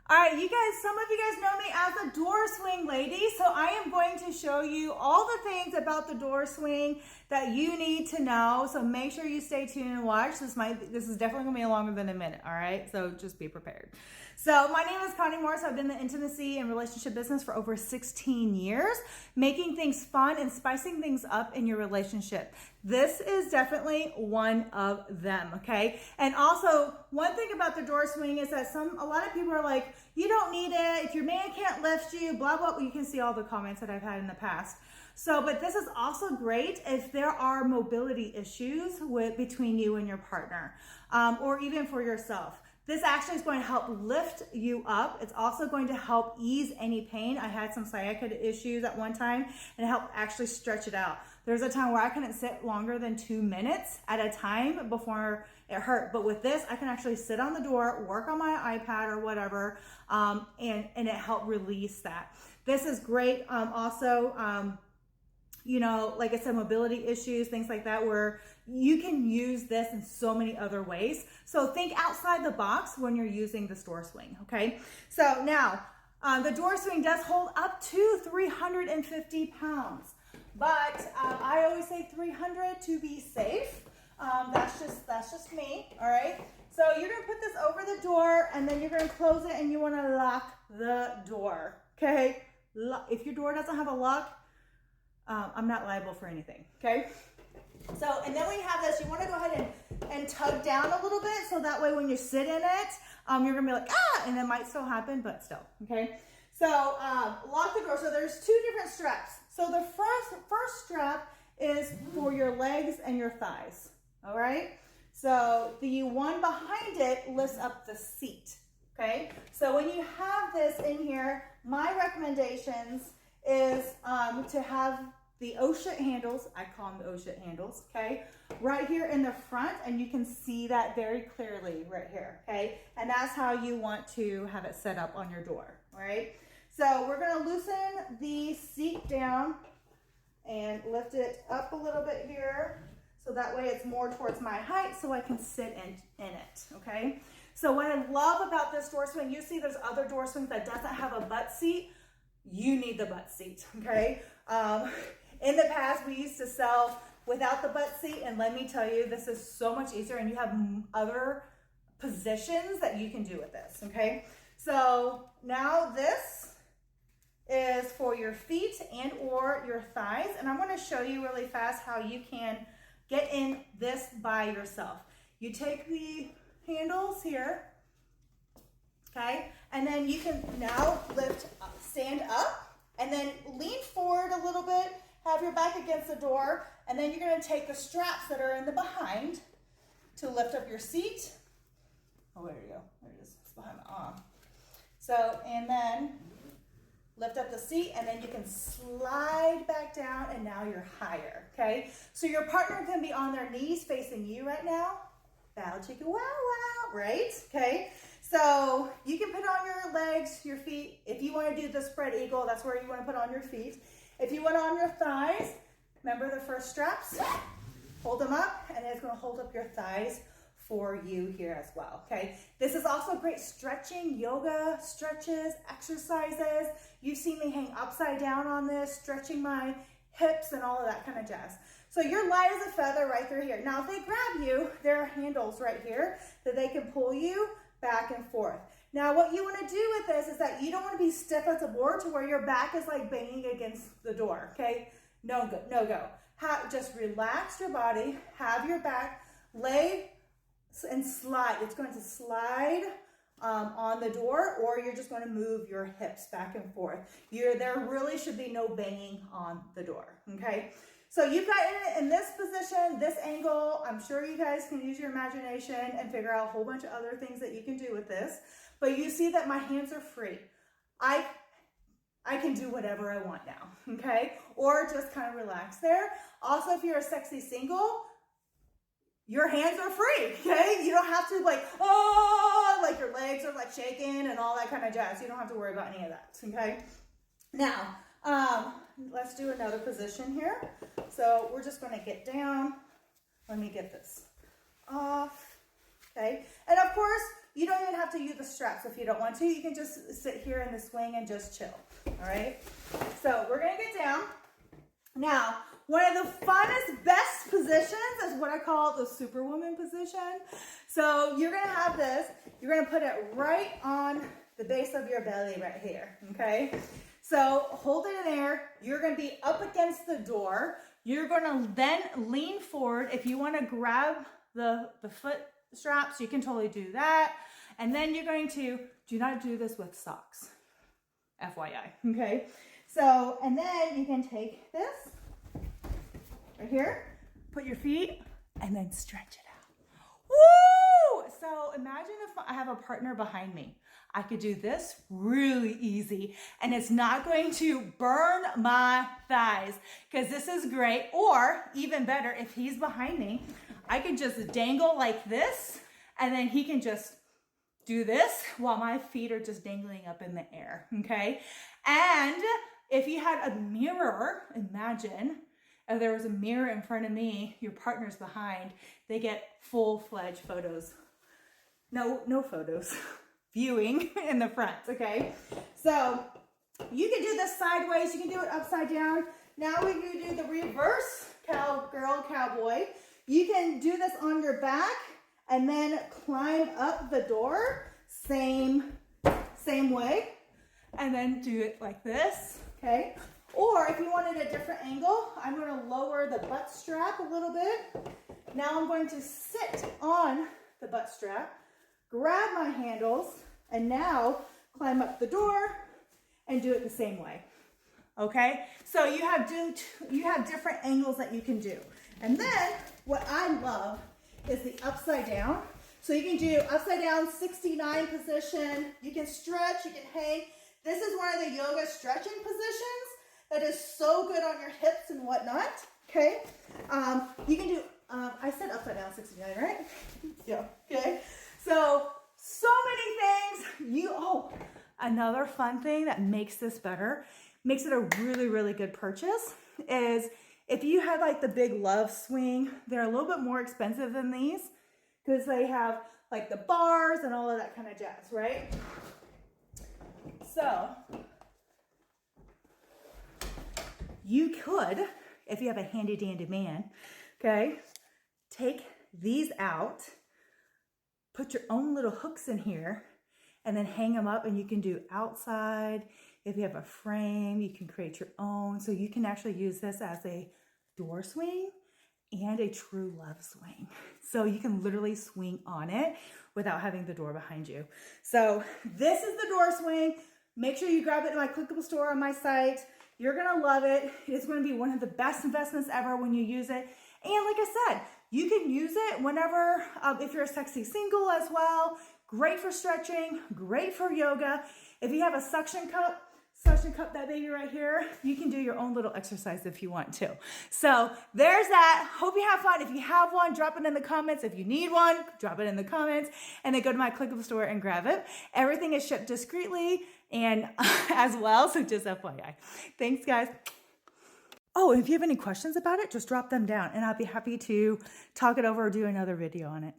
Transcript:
All right, you guys, some of you guys know me as the door swing lady, so I am going to show you all the things about the door swing that you need to know. So make sure you stay tuned and watch. This is definitely gonna be longer than a minute, all right? So just be prepared. So my name is Connie Morris. I've been in the intimacy and relationship business for over 16 years, making things fun and spicing things up in your relationship. This is definitely one of them, okay? And also, one thing about the door swing is that a lot of people are like, you don't need it, if your man can't lift you, blah, blah, blah. You can see all the comments that I've had in the past. So, but this is also great if there are mobility issues between you and your partner, or even for yourself. This actually is going to help lift you up. It's also going to help ease any pain. I had some sciatica issues at one time and it helped actually stretch it out. There's a time where I couldn't sit longer than 2 minutes at a time before it hurt. But with this, I can actually sit on the door, work on my iPad or whatever, and it helped release that. This is great. You know, like I said, mobility issues, things like that, where you can use this in so many other ways. So think outside the box when you're using this door swing, okay? So now, the door swing does hold up to 350 pounds, but I always say 300 to be safe. That's just me, all right? So you're gonna put this over the door and then you're gonna close it and you wanna lock the door, okay? If your door doesn't have a lock, I'm not liable for anything, okay? So, and then when you have this, you want to go ahead and tug down a little bit, so that way when you sit in it, you're going to be like, ah, and it might still happen, but still, okay? So, lock the door. So there's two different straps. So the first strap is for your legs and your thighs, all right? So the one behind it lifts up the seat, okay? So when you have this in here, my recommendations is to have the O-shit handles, I call them the O-shit handles, okay? Right here in the front, and you can see that very clearly right here, okay? And that's how you want to have it set up on your door, all right? So we're gonna loosen the seat down and lift it up a little bit here, so that way it's more towards my height so I can sit in it, okay? So what I love about this door swing, you see there's other door swings that doesn't have a butt seat. You need the butt seat, okay? In the past, we used to sell without the butt seat, and let me tell you, this is so much easier, and you have other positions that you can do with this, okay? So now this is for your feet and or your thighs, and I'm gonna show you really fast how you can get in this by yourself. You take the handles here, okay? And then you can now stand up, and then lean forward a little bit, have your back against the door, and then you're gonna take the straps that are in the behind to lift up your seat. Oh, there you go, there it is, it's behind the arm. So, and then lift up the seat, and then you can slide back down, and now you're higher, okay? So your partner can be on their knees facing you right now. Bow chicka wow wow, right? Okay, so you can put on your legs, your feet. If you want to do the spread eagle, that's where you want to put on your feet. If you want on your thighs, remember the first straps, hold them up, and it's going to hold up your thighs for you here as well, okay? This is also great stretching, yoga, stretches, exercises. You've seen me hang upside down on this, stretching my hips and all of that kind of jazz. So you're light as a feather right through here. Now, if they grab you, there are handles right here that they can pull you back and forth. Now, what you want to do with this is that you don't want to be stiff as a board to where your back is like banging against the door, okay? No go. Just relax your body, have your back, lay and slide. It's going to slide on the door, or you're just going to move your hips back and forth. There really should be no banging on the door, okay? So you've got it in this position, this angle. I'm sure you guys can use your imagination and figure out a whole bunch of other things that you can do with this. But you see that my hands are free. I can do whatever I want now, okay? Or just kind of relax there. Also, if you're a sexy single, your hands are free, okay? You don't have to like your legs are like shaking and all that kind of jazz. You don't have to worry about any of that, okay? Now, let's do another position here. So we're just gonna get down. Let me get this off, okay? And of course, You don't even have to use the straps if you don't want to. You can just sit here in the swing and just chill, all right? So we're gonna get down. Now, one of the funnest, best positions is what I call the Superwoman position. So you're gonna have this, you're gonna put it right on the base of your belly right here, okay? So hold it in there. You're gonna be up against the door. You're gonna then lean forward. If you wanna grab the foot straps, you can totally do that. And then you're going to, do not do this with socks, FYI, okay? So, and then you can take this right here, put your feet, and then stretch it out. Woo! So imagine if I have a partner behind me. I could do this really easy, and it's not going to burn my thighs, because this is great. Or even better, if he's behind me, I could just dangle like this, and then he can just do this while my feet are just dangling up in the air, okay? And if you had a mirror, imagine if there was a mirror in front of me, your partner's behind, they get full-fledged photos. No photos, viewing in the front, okay? So you can do this sideways, you can do it upside down. Now we can do the reverse cowgirl, cowboy. You can do this on your back and then climb up the door, same way, and then do it like this, okay? Or if you wanted a different angle, I'm gonna lower the butt strap a little bit. Now I'm going to sit on the butt strap, grab my handles, and now climb up the door and do it the same way, okay? So you have different angles that you can do. And then what I love is the upside down. So you can do upside down 69 position. You can stretch, you can hang. This is one of the yoga stretching positions that is so good on your hips and whatnot, okay? You can do, I said upside down 69, right? Yeah, okay. So many things. Another fun thing that makes this better, makes it a really, really good purchase is if you had like the big Love swing, they're a little bit more expensive than these because they have like the bars and all of that kind of jazz, right? So you could, if you have a handy dandy man, okay, take these out, put your own little hooks in here, and then hang them up, and you can do outside. If you have a frame, you can create your own. So you can actually use this as a door swing and a true love swing. So you can literally swing on it without having the door behind you. So this is the door swing. Make sure you grab it in my clickable store on my site. You're gonna love it. It's gonna be one of the best investments ever when you use it. And like I said, you can use it whenever, if you're a sexy single as well. Great for stretching, great for yoga. If you have a suction cup that baby right here, you can do your own little exercise if you want to. So there's that. Hope you have fun. If you have one, drop it in the comments. If you need one, drop it in the comments, and then go to my clickable store and grab it. Everything is shipped discreetly and as well, so just FYI. Thanks, guys. Oh, and if you have any questions about it, just drop them down, and I'll be happy to talk it over or do another video on it.